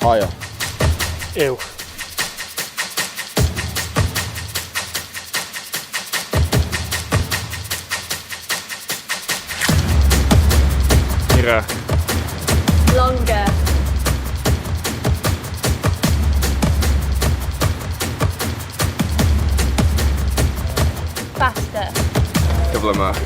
Higher. Ew. Nearer. Longer. Faster. Cyflymach.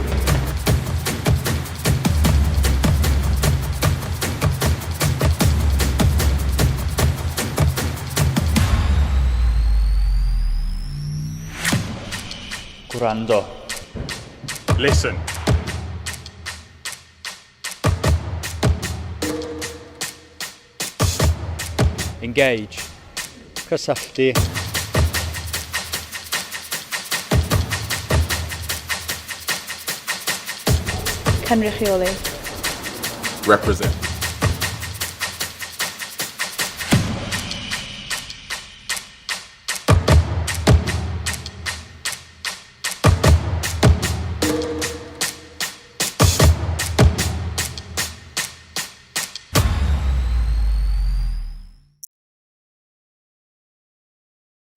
Gwrando. Listen. Engage. Cysylltu. Cynrychioli. Represent.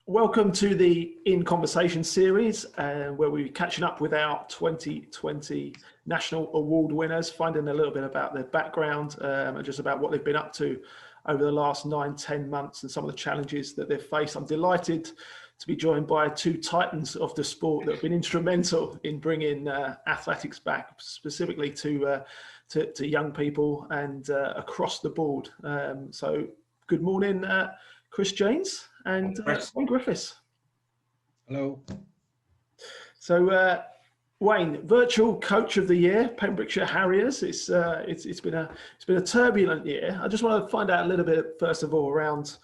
Welcome to the In Conversation series, where we're catching up with our 2020 National Award winners, finding a little bit about their background and just about what they've been up to over the last 9-10 months and some of the challenges that they've faced. I'm delighted to be joined by two titans of the sport that have been instrumental in bringing athletics back, specifically to young people and across the board. So good morning, Chris Jeynes and Griffiths. Hello. So, Wayne, virtual coach of the year, Pembrokeshire Harriers. It's been a turbulent year. I just want to find out a little bit first of all around,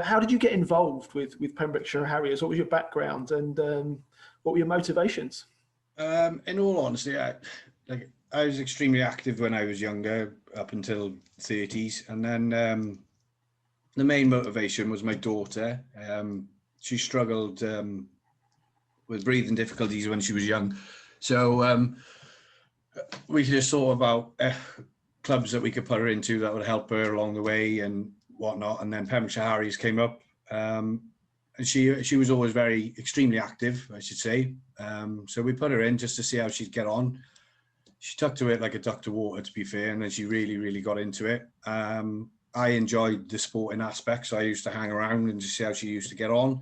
how did you get involved with Pembrokeshire Harriers? What was your background and what were your motivations? In all honesty, I was extremely active when I was younger, up until 30s, and then the main motivation was my daughter. She struggled with breathing difficulties when she was young. So we just thought about clubs that we could put her into that would help her along the way and whatnot. And then Pembrokeshire Harriers came up. And she was always extremely active, I should say. So we put her in just to see how she'd get on. She took to it like a duck to water, to be fair. And then she really, really got into it. I enjoyed the sporting aspects. So I used to hang around and just see how she used to get on.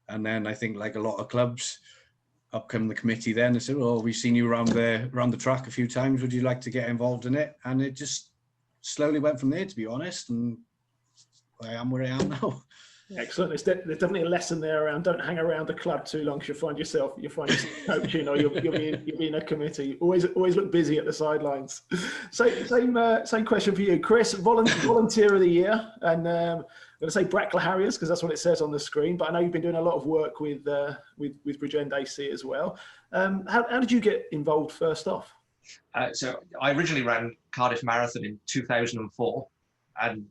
And then I think, like a lot of clubs, up came the committee then and said, "Oh, we've seen you around the track a few times. Would you like to get involved in it?" And it just slowly went from there, to be honest. And I am where I am now. Excellent. There's definitely a lesson there around don't hang around the club too long because you'll find yourself coaching or you'll be in a committee. Always look busy at the sidelines. So same question for you, Chris. Volunteer of the year, and I'm going to say Brackler Harriers because that's what it says on the screen. But I know you've been doing a lot of work with Bridgend AC as well. How did you get involved first off? So I originally ran Cardiff Marathon in 2004, and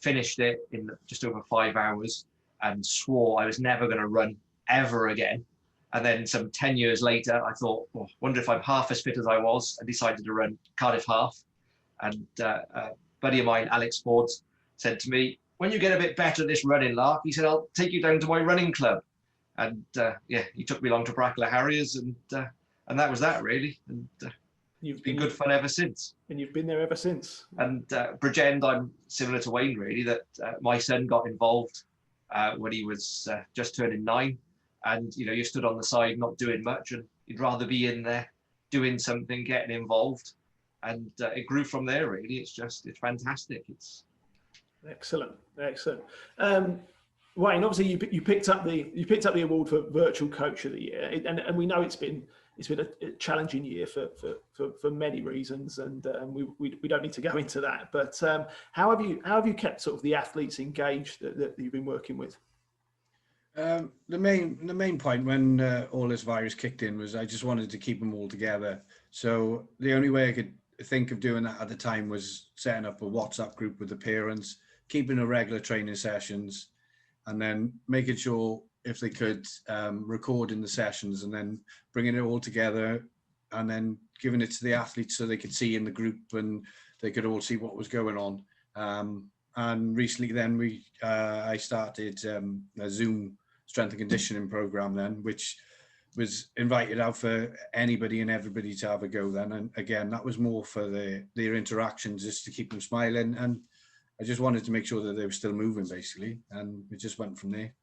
finished it in just over 5 hours and swore I was never going to run ever again. And then some 10 years later, I thought, wonder if I'm half as fit as I was, and decided to run Cardiff Half. And a buddy of mine, Alex Ford, said to me, "When you get a bit better at this running, Lark," he said, "I'll take you down to my running club." And he took me along to Brackler Harriers, and that was that, really. And it's been good fun ever since. And you've been there ever since. And Bridgend, I'm similar to Wayne, really, that my son got involved when he was just turning 9. And, you stood on the side not doing much, and you'd rather be in there doing something, getting involved. And it grew from there, really. It's fantastic. It's excellent. Wayne, obviously you picked up the award for Virtual Coach of the Year, and we know it's been a challenging year for many reasons, and we don't need to go into that. But how have you kept sort of the athletes engaged that you've been working with? The main point when all this virus kicked in was I just wanted to keep them all together. So the only way I could think of doing that at the time was setting up a WhatsApp group with the parents, keeping a regular training sessions, and then making sure if they could record in the sessions and then bringing it all together and then giving it to the athletes so they could see in the group and they could all see what was going on. and recently then I started a Zoom strength and conditioning program then, which was invited out for anybody and everybody to have a go then. And again, that was more for their interactions, just to keep them smiling. And I just wanted to make sure that they were still moving, basically. And it just went from there.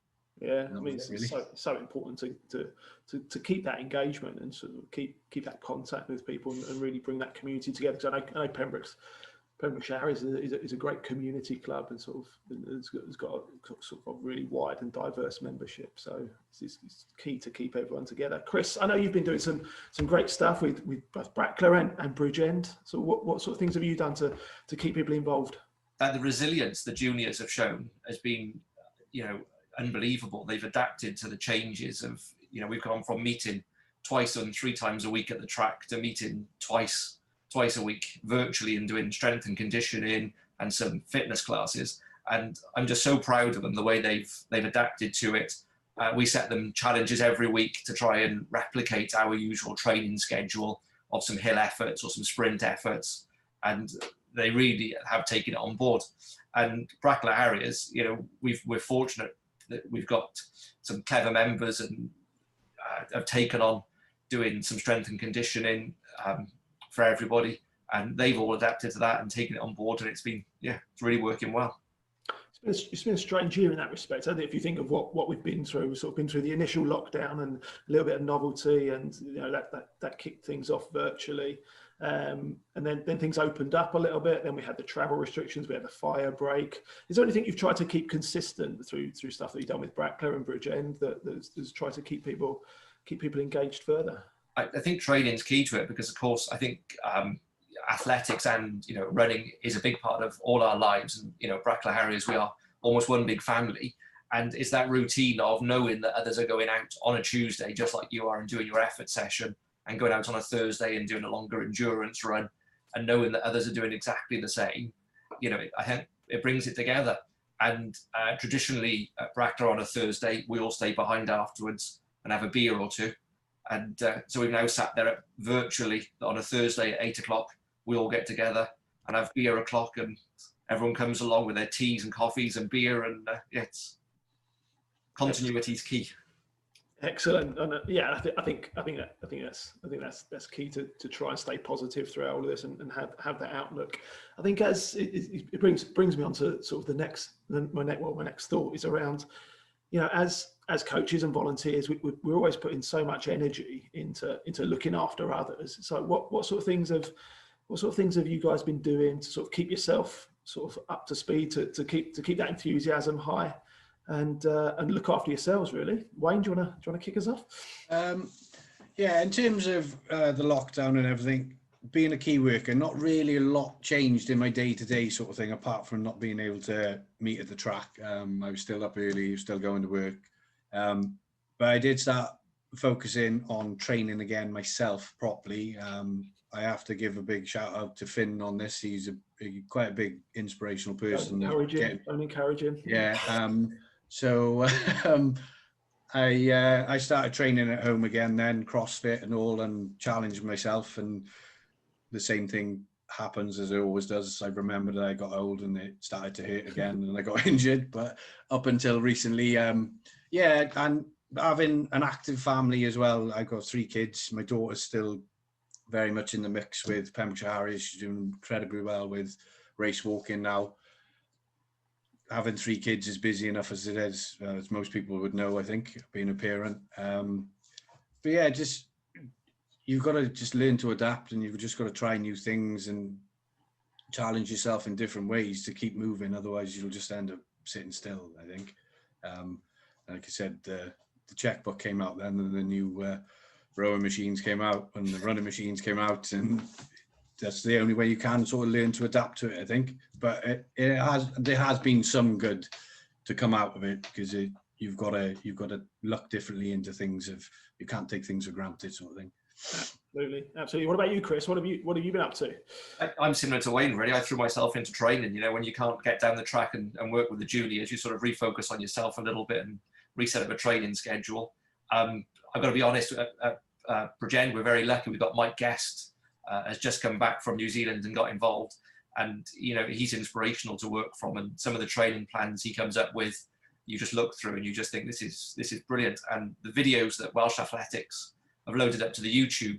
Yeah, I mean, it's so important to keep that engagement and sort of keep that contact with people and really bring that community together. Because I know Pembrokeshire is a great community club and sort of it's got a sort of really wide and diverse membership. So it's key to keep everyone together. Chris, I know you've been doing some great stuff with both Brackler and Bridgend. So what sort of things have you done to keep people involved? The resilience the juniors have shown has been, unbelievable. They've adapted to the changes of, we've gone from meeting twice and 3 times a week at the track to meeting twice a week virtually and doing strength and conditioning and some fitness classes. And I'm just so proud of them, the way they've adapted to it. We set them challenges every week to try and replicate our usual training schedule of some hill efforts or some sprint efforts. And they really have taken it on board. And Brackler Harriers, we're fortunate that we've got some clever members and have taken on doing some strength and conditioning for everybody, and they've all adapted to that and taken it on board, and it's really working well. It's been a strange year in that respect. I think if you think of what we've been through, we've sort of been through the initial lockdown and a little bit of novelty, and that kicked things off virtually. And then things opened up a little bit. Then we had the travel restrictions, we had the fire break. Is there anything you've tried to keep consistent through stuff that you've done with Brackler and Bridgend that's tried to keep people engaged further? I think training is key to it, because of course I think athletics and running is a big part of all our lives. And Brackler Harriers, we are almost one big family, and it's that routine of knowing that others are going out on a Tuesday just like you are and doing your effort session, and going out on a Thursday and doing a longer endurance run, and knowing that others are doing exactly the same. I think it brings it together. And traditionally at Brackler on a Thursday, we all stay behind afterwards and have a beer or two. And so we've now sat there virtually on a Thursday at 8 o'clock. We all get together and have beer o'clock, and everyone comes along with their teas and coffees and beer, and it's continuity is key. Excellent, and I think that's key to try and stay positive throughout all of this and have that outlook. I think as it brings me on to sort of my next thought is around, as coaches and volunteers, we're always putting so much energy into looking after others. So what sort of things have you guys been doing to sort of keep yourself sort of up to speed, to keep that enthusiasm high, and look after yourselves, really? Wayne, do you want to kick us off? In terms of the lockdown and everything, being a key worker, not really a lot changed in my day-to-day sort of thing, apart from not being able to meet at the track. I was still up early, still going to work. But I did start focusing on training again myself properly. I have to give a big shout out to Finn on this. He's quite a big inspirational person. Don't encourage him. Yeah. So I started training at home again, then CrossFit and all, and challenged myself. And the same thing happens as it always does. I remember that I got old and it started to hurt again, and I got injured. But up until recently, and having an active family as well. I've got 3 kids. My daughter's still very much in the mix with Pembrokeshire Harriers. She's doing incredibly well with race walking now. Having 3 kids is busy enough as it is, as most people would know, I think, being a parent. But yeah, just you've got to just learn to adapt, and you've just got to try new things and challenge yourself in different ways to keep moving. Otherwise, you'll just end up sitting still, I think. Like I said, the checkbook came out then, and the new rowing machines came out, and the running machines came out, and that's the only way you can sort of learn to adapt to it, I think. But there has been some good to come out of it, because you've got to look differently into things. If you can't take things for granted, sort of thing. Absolutely. What about you, Chris? What have you been up to? I'm similar to Wayne, really. I threw myself into training. When you can't get down the track and work with the juniors, you sort of refocus on yourself a little bit and reset up a training schedule. I've got to be honest, at Bridgend, we're very lucky. We've got Mike Guest, has just come back from New Zealand and got involved. And he's inspirational to work from, and some of the training plans he comes up with, you just look through and you just think this is brilliant. And the videos that Welsh Athletics have loaded up to the YouTube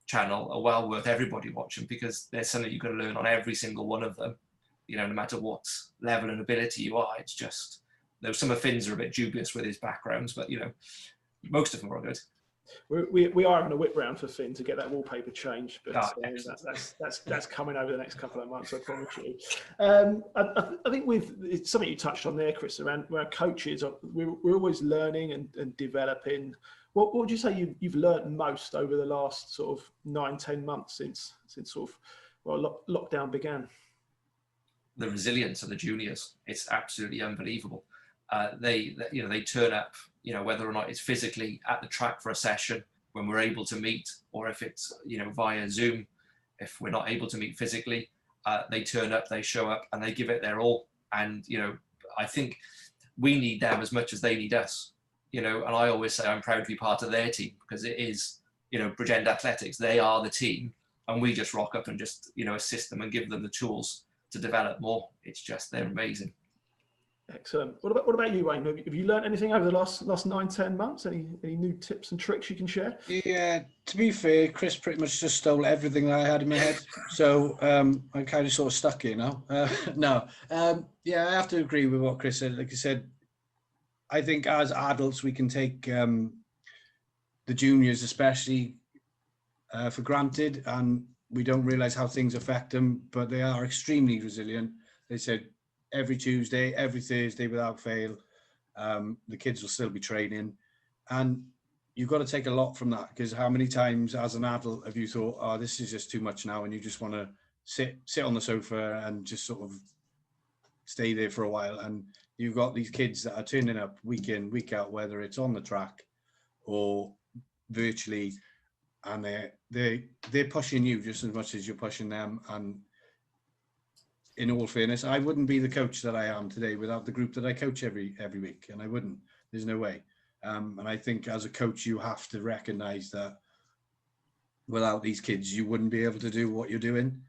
channel are well worth everybody watching, because there's something you've got to learn on every single one of them. No matter what level and ability you are, it's just, though some of Finn's are a bit dubious with his backgrounds, but most of them are good. We are having a whip round for Finn to get that wallpaper changed, but that's coming over the next couple of months, I promise you. I think it's something you touched on there, Chris, around coaches. We're always learning and developing. What would you say you've learned most over the last sort of 9-10 months since sort of lockdown began? The resilience of the juniors, it's absolutely unbelievable. They turn up, whether or not it's physically at the track for a session when we're able to meet, or if it's, via Zoom, if we're not able to meet physically, they turn up, they show up, and they give it their all. And, I think we need them as much as they need us, and I always say I'm proud to be part of their team, because it is, Bridgend Athletics, they are the team, and we just rock up and just, assist them and give them the tools to develop more. It's just, they're amazing. Excellent. What about you, Wayne? Have you learned anything over the last 9-10 months? Any new tips and tricks you can share? Yeah, to be fair, Chris pretty much just stole everything that I had in my head. So I'm kind of sort of stuck here now. Yeah, I have to agree with what Chris said. Like I said, I think as adults we can take the juniors especially for granted, and we don't realise how things affect them, but they are extremely resilient. They said every Tuesday, every Thursday without fail, the kids will still be training. And you've got to take a lot from that, because how many times as an adult have you thought, oh, this is just too much now, and you just want to sit on the sofa and just sort of stay there for a while. And you've got these kids that are turning up week in, week out, whether it's on the track or virtually, and they're pushing you just as much as you're pushing them. And in all fairness, I wouldn't be the coach that I am today without the group that I coach every week, and I wouldn't. There's no way. And I think as a coach, you have to recognise that without these kids, you wouldn't be able to do what you're doing.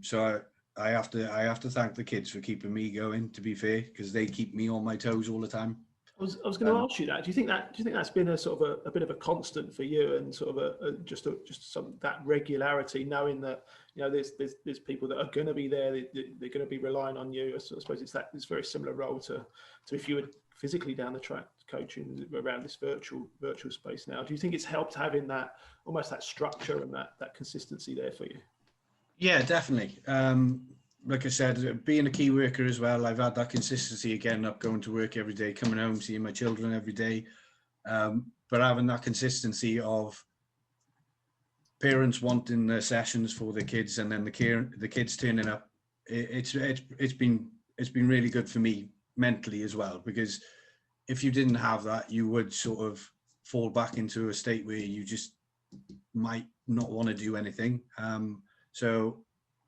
So I have to thank the kids for keeping me going, to be fair, because they keep me on my toes all the time. I was going to ask you that. Do you think that's been a sort of a bit of a constant for you, and sort of just some that regularity, knowing that there's people that are going to be there, they're going to be relying on you. I suppose it's very similar role to if you were physically down the track coaching around this virtual space now. Do you think it's helped having that almost that structure and that consistency there for you? Yeah, definitely. Like I said, being a key worker as well, I've had that consistency again, up going to work every day, coming home, seeing my children every day. But having that consistency of parents wanting the sessions for their kids, and then the kids turning up, it's been really good for me mentally as well, because if you didn't have that, you would sort of fall back into a state where you just might not want to do anything. So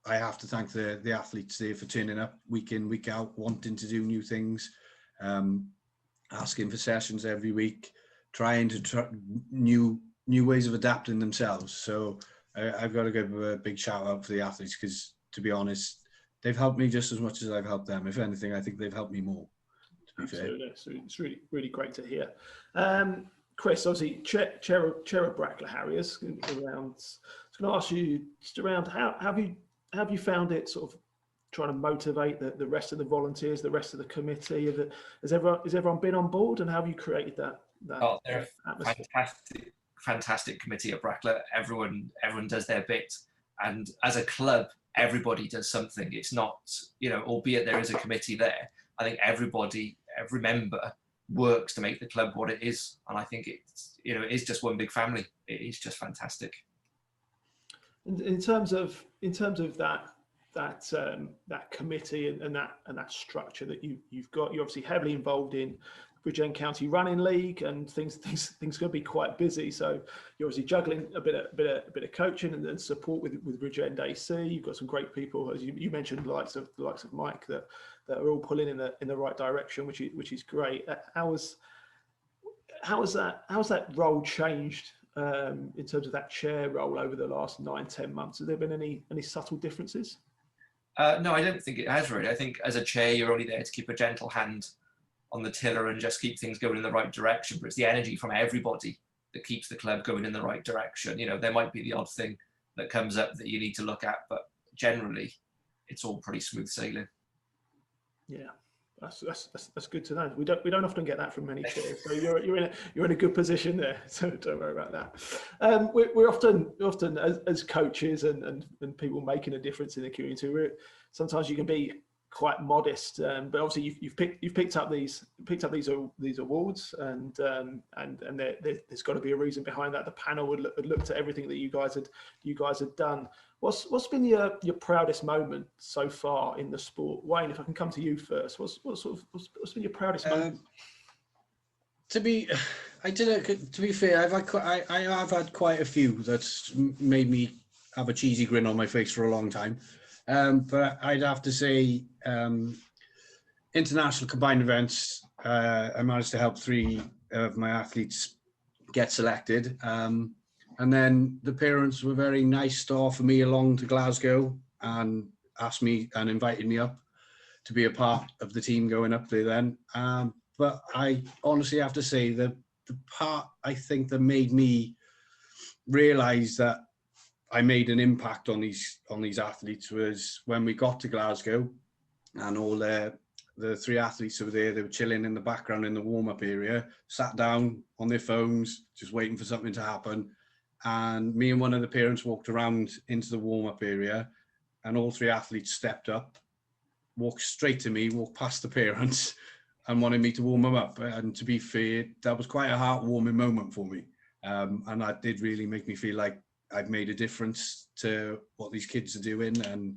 I have to thank the athletes there for turning up week in, week out, wanting to do new things, asking for sessions every week, trying to try new ways of adapting themselves. So I've got to give a big shout out for the athletes, because to be honest, they've helped me just as much as I've helped them. If anything, I think they've helped me more, to be fair. So it's really, really great to hear. Chris, obviously, chair of Brackler Harriers. I was going to ask you just around how have you found it sort of trying to motivate the rest of the volunteers, the rest of the committee? Has everyone been on board, and how have you created that they're atmosphere? Fantastic committee at Brackler. Everyone does their bit, and as a club, everybody does something. It's not, albeit there is a committee there, I think every member works to make the club what it is, and I think it's it is just one big family. It is just fantastic. In terms of that committee and that structure that you've got, you're obviously heavily involved in Bridgend County Running League, and things going to be quite busy. So you're obviously juggling a bit of coaching and support with Bridgend AC. You've got some great people, as you mentioned, the likes of Mike, that are all pulling in the right direction, which is great. How's that role changed in terms of that chair role over the last 9-10 months? Have there been any subtle differences? No, I don't think it has really. I think as a chair, you're only there to keep a gentle hand on the tiller and just keep things going in the right direction. But it's the energy from everybody that keeps the club going in the right direction. You know, there might be the odd thing that comes up that you need to look at, but generally, it's all pretty smooth sailing. Yeah. That's good to know. We don't often get that from many chairs, so you're in a good position there. So don't worry about that. We're often as coaches and people making a difference in the community. Sometimes you can be quite modest, but obviously you've picked up these awards, and there's got to be a reason behind that. The panel had looked at everything that you guys had done. What's been your proudest moment so far in the sport, Wayne? If I can come to you first, what's been your proudest moment? To be fair, I have had quite a few that's made me have a cheesy grin on my face for a long time. But I'd have to say, international combined events, I managed to help 3 of my athletes get selected. And then the parents were very nice to offer me along to Glasgow and asked me and invited me up to be a part of the team going up there then. But I honestly have to say that the part I think that made me realise that I made an impact on these athletes was when we got to Glasgow, and all the 3 athletes over there, they were chilling in the background in the warm-up area, sat down on their phones, just waiting for something to happen. And me and one of the parents walked around into the warm-up area, and all 3 athletes stepped up, walked straight to me, walked past the parents, and wanted me to warm them up. And to be fair, that was quite a heartwarming moment for me. And that did really make me feel like I've made a difference to what these kids are doing, and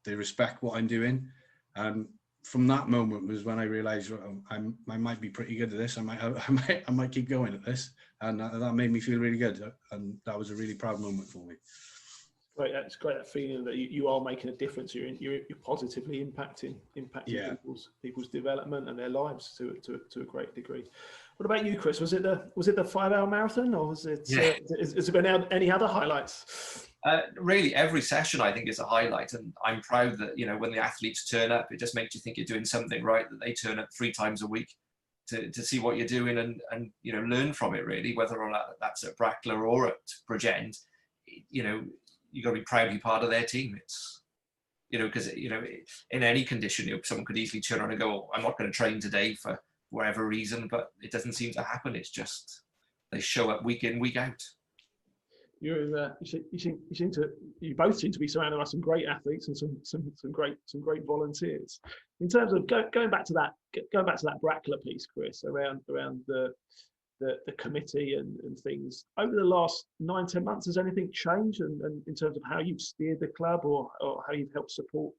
they respect what I'm doing. And from that moment was when I realised I might be pretty good at this. I might keep going at this, and that made me feel really good. And that was a really proud moment for me. Great, it's great that feeling that you are making a difference. You're positively impacting people's development and their lives to a great degree. What about you, Chris? Was it the 5-hour marathon, or was it? Yeah. Has there been any other highlights? Really, every session I think is a highlight, and I'm proud that when the athletes turn up, it just makes you think you're doing something right. That they turn up 3 times a week to see what you're doing and learn from it. Really, whether or not that's at Brackler or at Bridgend, you got to be proud to be part of their team. It's because in any condition, someone could easily turn around and go, "I'm not going to train today for whatever reason," but it doesn't seem to happen. It's just they show up week in, week out. You both seem to be surrounded by some great athletes and some great volunteers. In terms of going back to that Brackler piece, Chris, around the committee and things over the last 9-10 months, has anything changed and in terms of how you've steered the club or how you've helped support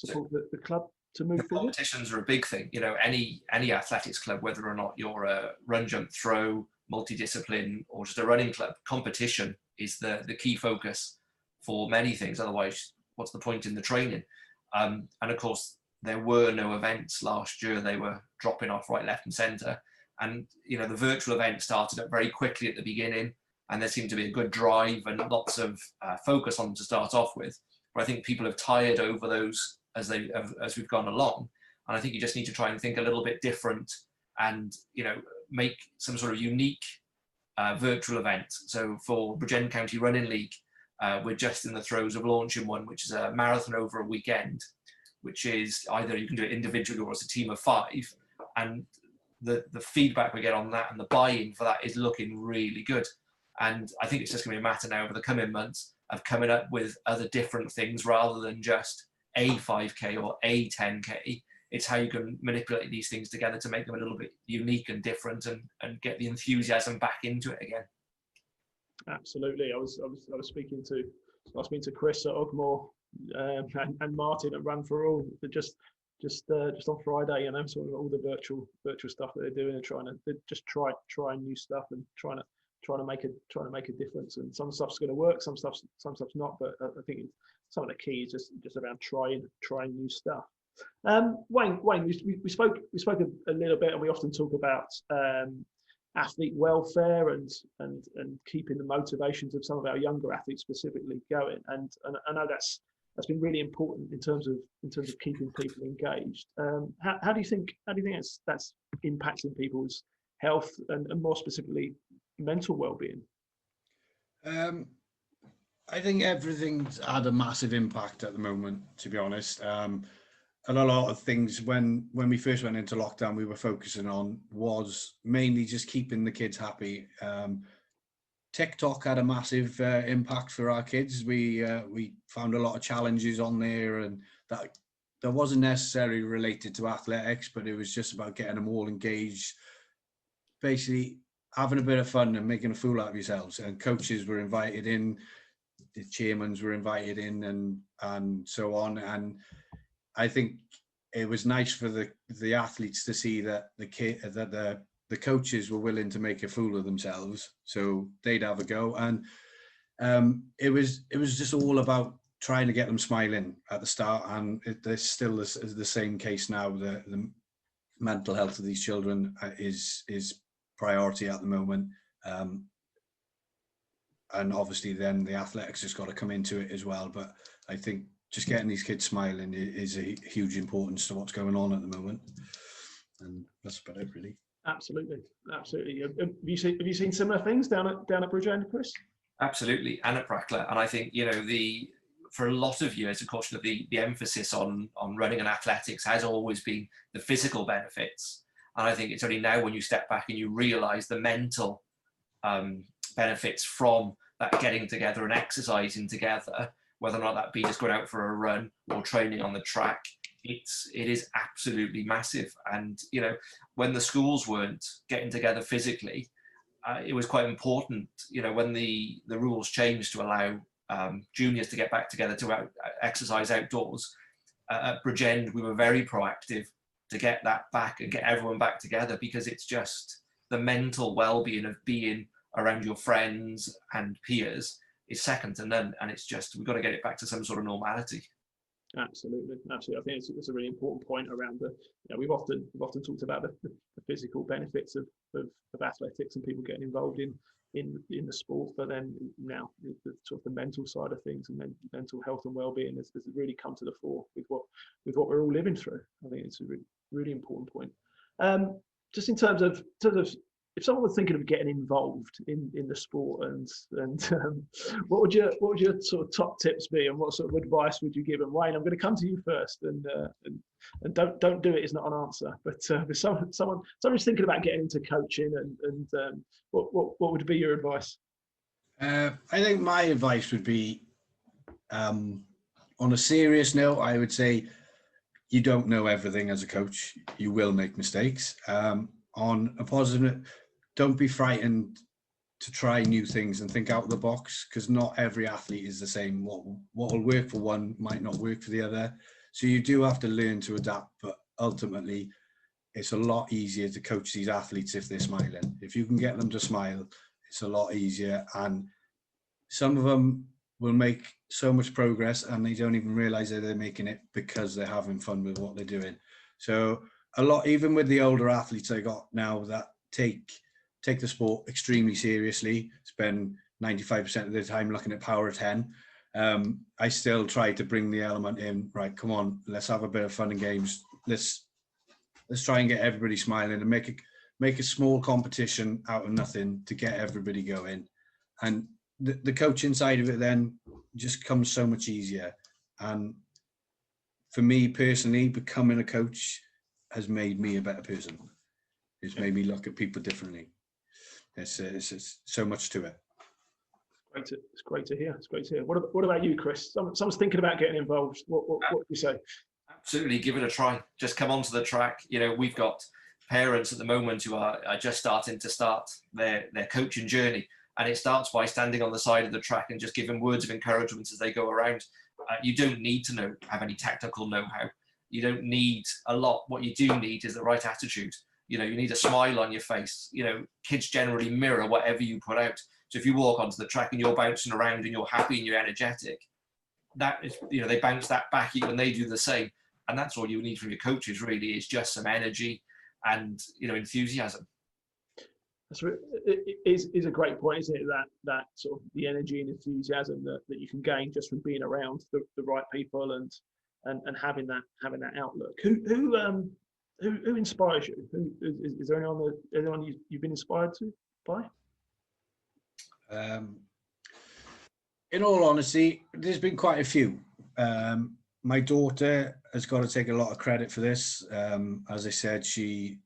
the club to move forward? Competitions are a big thing. Any athletics club, whether or not you're a run, jump, throw, multidiscipline, or just a running club, competition is the key focus for many things. Otherwise, what's the point in the training? And of course, there were no events last year. They were dropping off right, left, and centre. And the virtual event started up very quickly at the beginning, and there seemed to be a good drive and lots of focus on them to start off with. But I think people have tired over those as we've gone along, and I think you just need to try and think a little bit different, and make some sort of unique virtual event. So for Bridgend County Running League, we're just in the throes of launching one, which is a marathon over a weekend, which is either you can do it individually or as a team of 5, and the feedback we get on that and the buy-in for that is looking really good. And I think it's just going to be a matter now over the coming months of coming up with other different things rather than just a 5K or a 10K. It's how you can manipulate these things together to make them a little bit unique and different and get the enthusiasm back into it again. Absolutely. I was speaking to Chris at Ogmore and Martin at Run for All just on Friday, sort of all the virtual stuff that they're doing and trying to new stuff and trying to make a difference. And some stuff's going to work, some stuff's not. But I think some of the key is just around trying new stuff. Wayne, we spoke a little bit, and we often talk about athlete welfare and keeping the motivations of some of our younger athletes specifically going. And I know that's that's been really important in terms of keeping people engaged. How do you think that's impacting people's health and more specifically mental well-being? I think everything's had a massive impact at the moment, to be honest. And a lot of things when we first went into lockdown, we were focusing on was mainly just keeping the kids happy. TikTok had a massive impact for our kids. We found a lot of challenges on there, and that wasn't necessarily related to athletics, but it was just about getting them all engaged, basically having a bit of fun and making a fool out of yourselves. And coaches were invited in, the chairmans were invited in, and so on. And I think it was nice for the athletes to see that the coaches were willing to make a fool of themselves, so they'd have a go. And it was just all about trying to get them smiling at the start, and there's still the same case now. The mental health of these children is priority at the moment, and obviously then the athletics has got to come into it as well. But I think just getting these kids smiling is a huge importance to what's going on at the moment, and that's about it, really. Absolutely. Have you seen similar things down at Bridgend, Chris? Absolutely, and at Brackler. And I think, for a lot of years, of course, the emphasis on running and athletics has always been the physical benefits. And I think it's only now when you step back and you realise the mental benefits from that getting together and exercising together, whether or not that be just going out for a run or training on the track. It is absolutely massive. And when the schools weren't getting together physically, it was quite important, when the rules changed to allow juniors to get back together to exercise outdoors. At Bridgend, we were very proactive to get that back and get everyone back together, because it's just the mental well-being of being around your friends and peers is second to none. And it's just, we've got to get it back to some sort of normality. Absolutely. I think it's a really important point around we've often talked about the physical benefits of athletics and people getting involved in the sport, but then now the sort of the mental side of things and mental health and well-being has really come to the fore with what we're all living through. I think it's a really important point. Just in terms of if someone was thinking of getting involved in the sport, and what would your sort of top tips be, and what sort of advice would you give them? Wayne, I'm going to come to you first, and don't do it is not an answer, but for someone's thinking about getting into coaching, and what would be your advice? I think my advice would be, on a serious note, I would say you don't know everything as a coach. You will make mistakes. On a positive note, don't be frightened to try new things and think out of the box, because not every athlete is the same. What will work for one might not work for the other. So you do have to learn to adapt, but ultimately it's a lot easier to coach these athletes if they're smiling. If you can get them to smile, it's a lot easier. And some of them will make so much progress and they don't even realize that they're making it because they're having fun with what they're doing. So a lot, even with the older athletes I got now that take the sport extremely seriously, spend 95% of their time looking at power of 10. I still try to bring the element in, right, come on, let's have a bit of fun and games. Let's try and get everybody smiling and make a small competition out of nothing to get everybody going. And the coaching side of it then just comes so much easier. And for me personally, becoming a coach has made me a better person. It's made me look at people differently. It's so much to it. It's great to hear. It's great to hear. What about you, Chris? Someone's thinking about getting involved. What do you say? Absolutely, give it a try. Just come onto the track. We've got parents at the moment who are just starting to start their coaching journey, and it starts by standing on the side of the track and just giving words of encouragement as they go around. You don't need to have any technical know-how. You don't need a lot. What you do need is the right attitude. You need a smile on your face. Kids generally mirror whatever you put out. So if you walk onto the track and you're bouncing around and you're happy and you're energetic, that is, they bounce that back at you and they do the same. And that's all you need from your coaches, really, is just some energy and, enthusiasm. it is a great point, isn't it? That sort of the energy and enthusiasm that you can gain just from being around the right people and having that outlook. Who inspires you? Is there anyone you've been inspired by? In all honesty, there's been quite a few. My daughter has got to take a lot of credit for this. As I said, she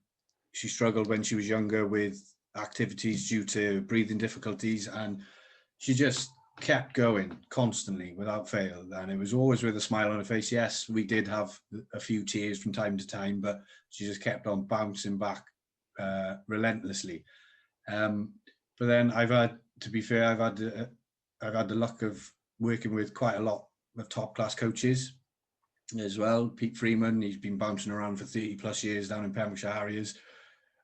struggled when she was younger with activities due to breathing difficulties, and she just kept going constantly without fail, and it was always with a smile on her face. Yes, we did have a few tears from time to time, but she just kept on bouncing back relentlessly. But then I've had the luck of working with quite a lot of top class coaches as well. Pete Freeman, he's been bouncing around for 30 plus years down in Pembrokeshire Harriers,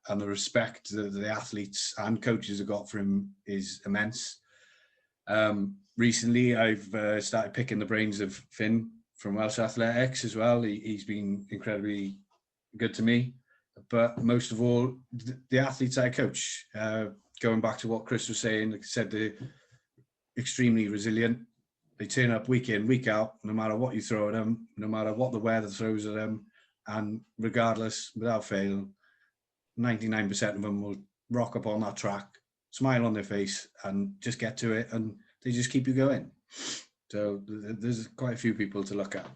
and the respect that the athletes and coaches have got for him is immense. Recently, I've started picking the brains of Finn from Welsh Athletics as well. He's been incredibly good to me. But most of all, the athletes I coach, going back to what Chris was saying, like I said, they're extremely resilient. They turn up week in, week out, no matter what you throw at them, no matter what the weather throws at them. And regardless, without fail, 99% of them will rock up on that track, smile on their face, and just get to it, and they just keep you going. So there's quite a few people to look at.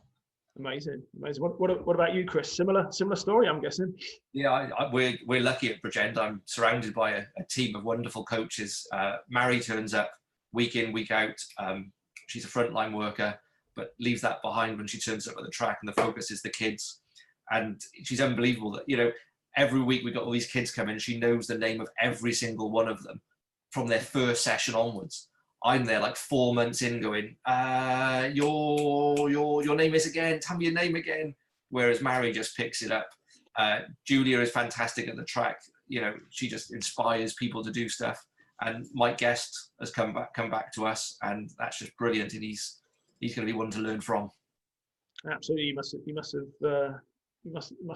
Amazing. What about you, Chris? Similar story, I'm guessing. Yeah, we're lucky at Bridgend. I'm surrounded by a team of wonderful coaches. Mary turns up week in, week out. She's a frontline worker, but leaves that behind when she turns up at the track, and the focus is the kids. And she's unbelievable that, every week we got all these kids come in. She knows the name of every single one of them from their first session onwards. I'm there like 4 months in going, your name is again, tell me your name again. Whereas Mary just picks it up. Julia is fantastic at the track. She just inspires people to do stuff. And Mike Guest has come back to us, and that's just brilliant. And he's going to be one to learn from. Absolutely, you must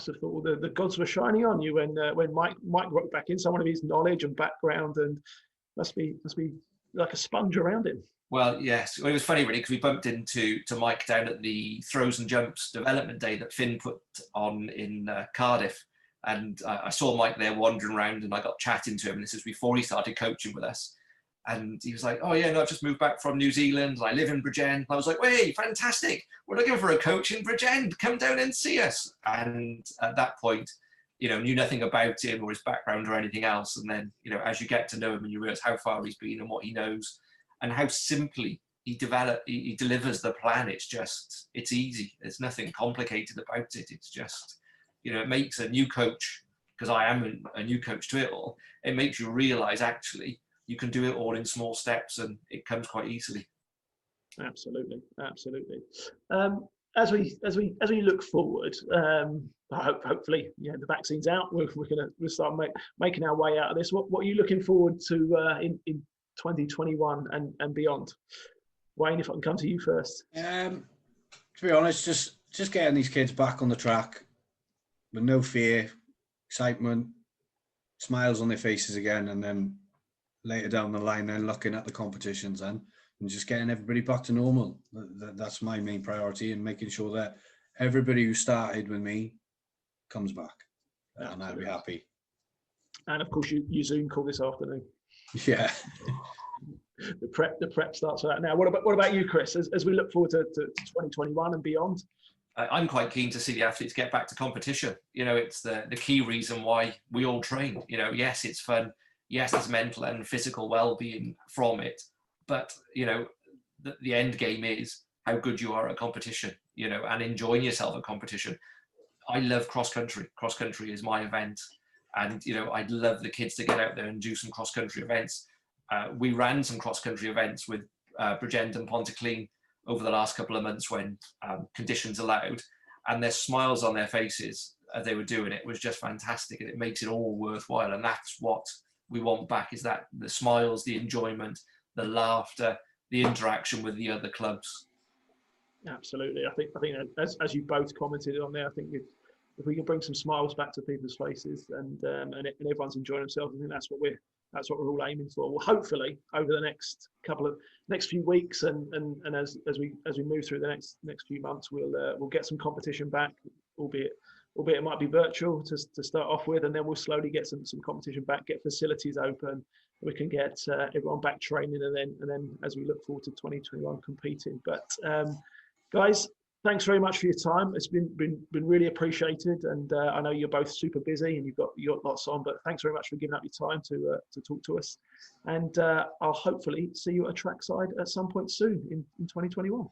have thought the gods were shining on you when Mike rocked back in. Someone of his knowledge and background, and must be like a sponge around him. Well, yes. Well, it was funny really because we bumped into Mike down at the Throws and Jumps development day that Finn put on in Cardiff, and I saw Mike there wandering around, and I got chatting to him. And this is before he started coaching with us. And he was like, "Oh yeah, no, I've just moved back from New Zealand. I live in Bridgend." And I was like, "Wait, fantastic! We're looking for a coach in Bridgend. Come down and see us." And at that point, knew nothing about him or his background or anything else. And then, as you get to know him and you realize how far he's been and what he knows, and how simply he delivers the plan. It's easy. There's nothing complicated about it. It's just, it makes a new coach, because I am a new coach to it all. It makes you realize actually you can do it all in small steps, and it comes quite easily. Absolutely. As we look forward, hopefully, the vaccine's out. We'll start making our way out of this. What are you looking forward to in 2021 and beyond? Wayne, if I can come to you first. To be honest, just getting these kids back on the track with no fear, excitement, smiles on their faces again, and then later down the line, then looking at the competitions and just getting everybody back to normal. That's my main priority, and making sure that everybody who started with me comes back, and I'll be happy. And of course, you Zoom call this afternoon. Yeah. The prep starts for that now. What about you, Chris? As we look forward to 2021 and beyond? I'm quite keen to see the athletes get back to competition. It's the key reason why we all train. Yes, it's fun. Yes, there's mental and physical well-being from it. But, the end game is how good you are at competition, and enjoying yourself at competition. I love cross-country. Cross-country is my event. And, I'd love the kids to get out there and do some cross-country events. We ran some cross-country events with Bridgend and Pontyclean over the last couple of months when conditions allowed. And their smiles on their faces as they were doing it was just fantastic. And it makes it all worthwhile. And that's what we want back, is that the smiles, the enjoyment, the laughter, the interaction with the other clubs. Absolutely. I think as you both commented on there, I think if we can bring some smiles back to people's faces and everyone's enjoying themselves, I think that's what that's what we're all aiming for. Well, hopefully over the next few weeks and as we move through the next few months, we'll get some competition back, albeit it might be virtual to start off with, and then we'll slowly get some competition back, get facilities open, we can get everyone back training, and then as we look forward to 2021 competing. But guys, thanks very much for your time. It's been really appreciated, and I know you're both super busy and you've got lots on, but thanks very much for giving up your time to talk to us. And I'll hopefully see you at a trackside at some point soon in 2021.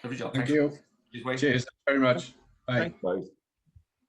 Lovely job. Thank you. Cheers. Cheers very much. Bye. Thanks both.